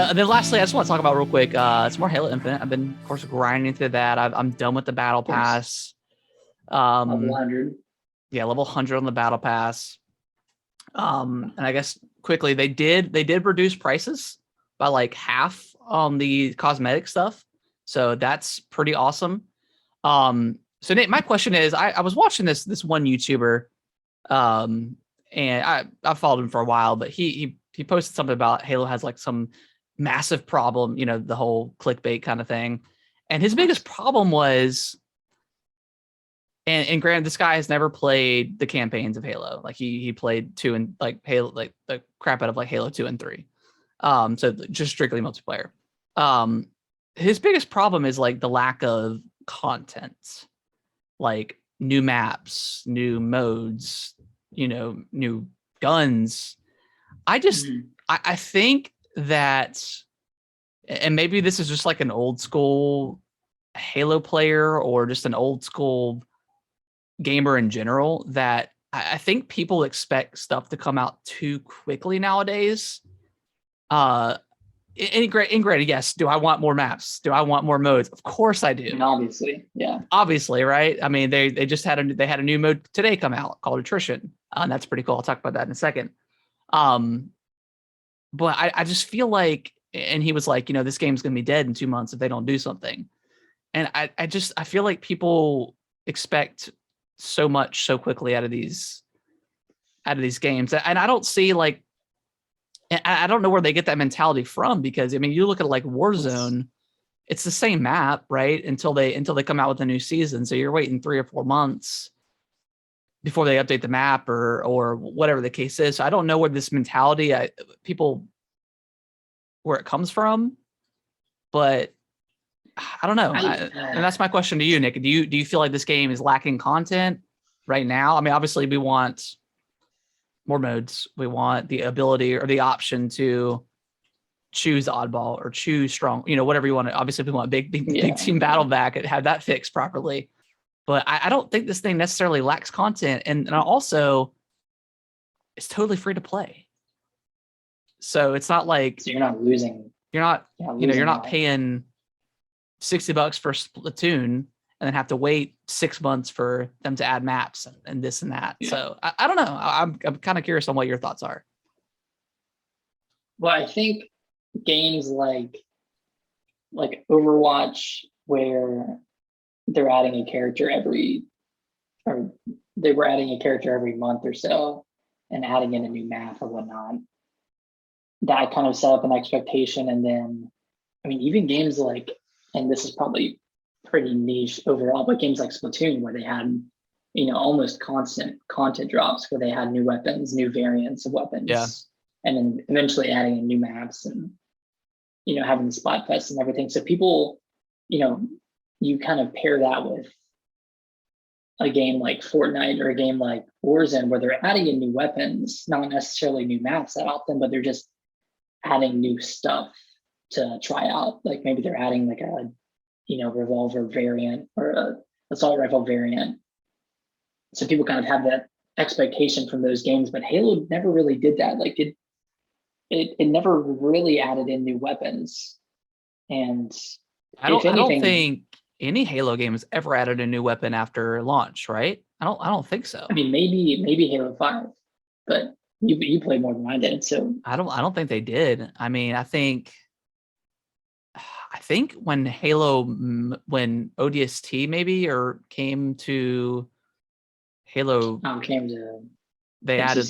And then lastly, I just want to talk about real quick. It's more Halo Infinite. I've been, of course, grinding through that. I'm done with the battle pass. Level 100. Yeah, level 100 on the battle pass. And I guess quickly they did reduce prices by like half on the cosmetic stuff. So that's pretty awesome. So Nate, my question is, I was watching this one YouTuber, and I followed him for a while, but he posted something about Halo has like some massive problem, the whole clickbait kind of thing. And his biggest problem was, and granted, this guy has never played the campaigns of Halo. Like he played 2 and like Halo, like the crap out of like Halo 2 and 3. So just strictly multiplayer. His biggest problem is like the lack of content, like new maps, new modes, new guns. I think that, and maybe this is just like an old school Halo player or just an old school gamer in general, that I think people expect stuff to come out too quickly nowadays. And granted, yes, do I want more maps? Do I want more modes? Of course I do. And obviously, yeah. Obviously, right? I mean, they just had a new mode today come out called Attrition. And that's pretty cool. I'll talk about that in a second. But I just feel like, and he was like, this game's gonna be dead in 2 months if they don't do something. And I feel like people expect so much so quickly out of these games. And I don't see like, I don't know where they get that mentality from, because I mean, you look at like Warzone, it's the same map, right? Until they come out with a new season. So you're waiting 3 or 4 months before they update the map or whatever the case is. So I don't know where this mentality, where it comes from, but I don't know. And that's my question to you, Nick. Do you feel like this game is lacking content right now? I mean, obviously we want more modes. We want the ability or the option to choose oddball or choose strong, whatever you want to. Obviously we want big team battle back and have that fixed properly. But I don't think this thing necessarily lacks content. And also it's totally free to play. So it's not like, so you're not losing. You're not paying $60 for Splatoon and then have to wait 6 months for them to add maps and this and that. Yeah. So I don't know. I'm kind of curious on what your thoughts are. Well, I think games like Overwatch, where they're adding a character every month or so and adding in a new map or whatnot, that kind of set up an expectation. And then, I mean, even games like, and this is probably pretty niche overall, but games like Splatoon, where they had, almost constant content drops, where they had new weapons, new variants of weapons, and then eventually adding in new maps and, having the Splatfest and everything. So people, you kind of pair that with a game like Fortnite or a game like Warzone, where they're adding in new weapons, not necessarily new maps that often, but they're just adding new stuff to try out. Like maybe they're adding like a, revolver variant or a assault rifle variant. So people kind of have that expectation from those games, but Halo never really did that. Like it never really added in new weapons. And I don't think any Halo game has ever added a new weapon after launch, right? I don't think so. I mean, maybe Halo 5, but you played more than I did, so I don't think they did. I mean, I think when ODST maybe or came to Halo, they added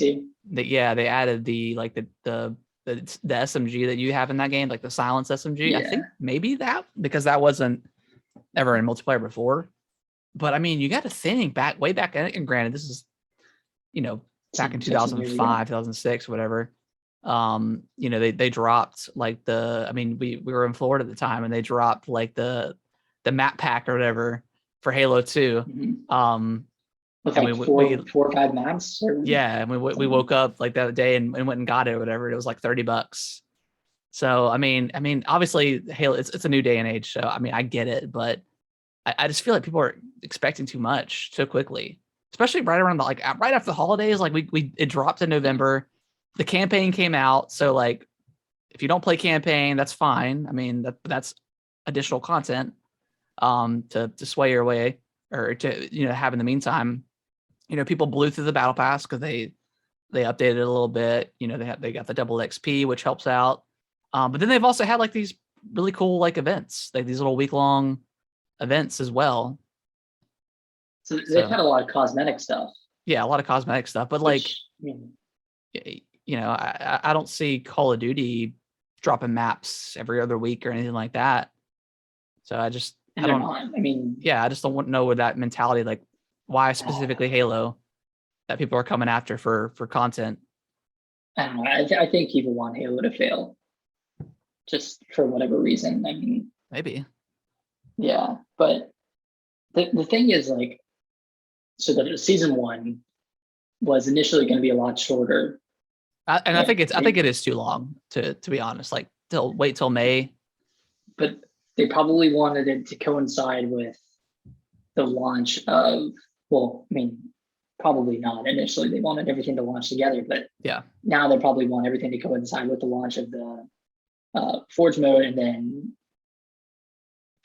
they added the like the SMG that you have in that game, like the silence SMG. I think maybe that, because that wasn't ever in multiplayer before. But I mean, you got to think way back, and granted, this is back in 2005, 2006, whatever. They dropped like we were in Florida at the time, and they dropped like the map pack or whatever for Halo 2. Mm-hmm. With like four or 5 maps. And we woke up like that day and went and got it or whatever. It was like $30. So I mean, obviously Halo, it's a new day and age. So I mean, I get it, but I just feel like people are expecting too much so quickly, especially right around right after the holidays. Like it dropped in November, the campaign came out. So like if you don't play campaign, that's fine. I mean, that's additional content to sway your way or to have in the meantime. People blew through the battle pass because they updated it a little bit. They got the double XP, which helps out. But then they've also had like these really cool like events, like these little week-long events as well. So they've had a lot of cosmetic stuff. Yeah, a lot of cosmetic stuff, but like, I mean, I don't see Call of Duty dropping maps every other week or anything like that. So I just I don't. I mean, yeah, I just don't know with that mentality, like why specifically Halo that people are coming after for content. I don't know. I think people want Halo to fail, just for whatever reason. I mean, Maybe. Yeah, but the thing is, like, so the season 1 was initially going to be a lot shorter. I think it is too long to be honest. Like wait till May. But they probably wanted it to coincide with the launch of, well, I mean, probably not. Initially, they wanted everything to launch together, but yeah, now they probably want everything to coincide with the launch of the Forge mode and then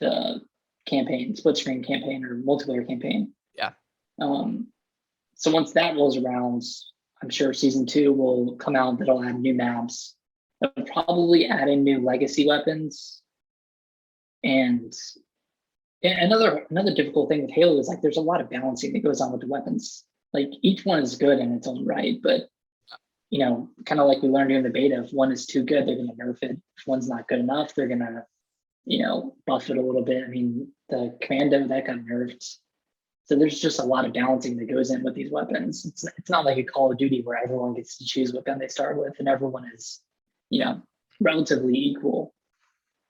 the campaign, split screen campaign or multiplayer campaign. Yeah. So once that rolls around, I'm sure season 2 will come out. That'll add new maps. They'll probably add in new legacy weapons. And another difficult thing with Halo is like there's a lot of balancing that goes on with the weapons. Like each one is good in its own right, but kind of like we learned in the beta, if one is too good, they're gonna nerf it. If one's not good enough, they're gonna, buff it a little bit. I mean, the Commando that got nerfed. So there's just a lot of balancing that goes in with these weapons. It's not like a Call of Duty where everyone gets to choose what gun they start with and everyone is, relatively equal,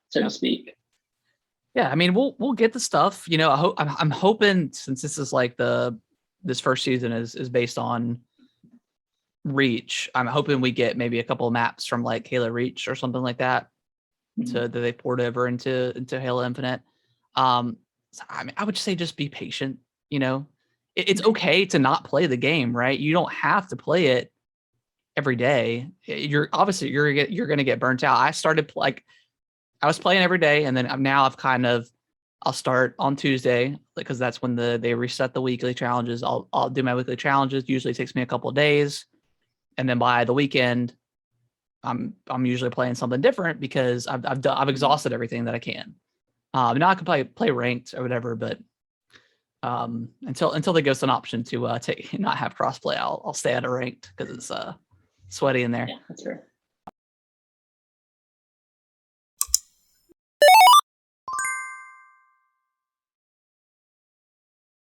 so to speak. Yeah, I mean, we'll get the stuff. I'm hoping, since this is like this first season is based on Reach. I'm hoping we get maybe a couple of maps from like Halo Reach or something like that that they port over into Halo Infinite. So, I mean, I would say just be patient. It's okay to not play the game, right? You don't have to play it every day. You're going to get burnt out. I started I was playing every day, and then I'll start on Tuesday because that's when they reset the weekly challenges. I'll do my weekly challenges. Usually takes me a couple of days, and then by the weekend, I'm usually playing something different because I've exhausted everything that I can. Now I can play ranked or whatever, but until they give us an option to not have crossplay, I'll stay at a ranked because it's sweaty in there. Yeah, that's fair.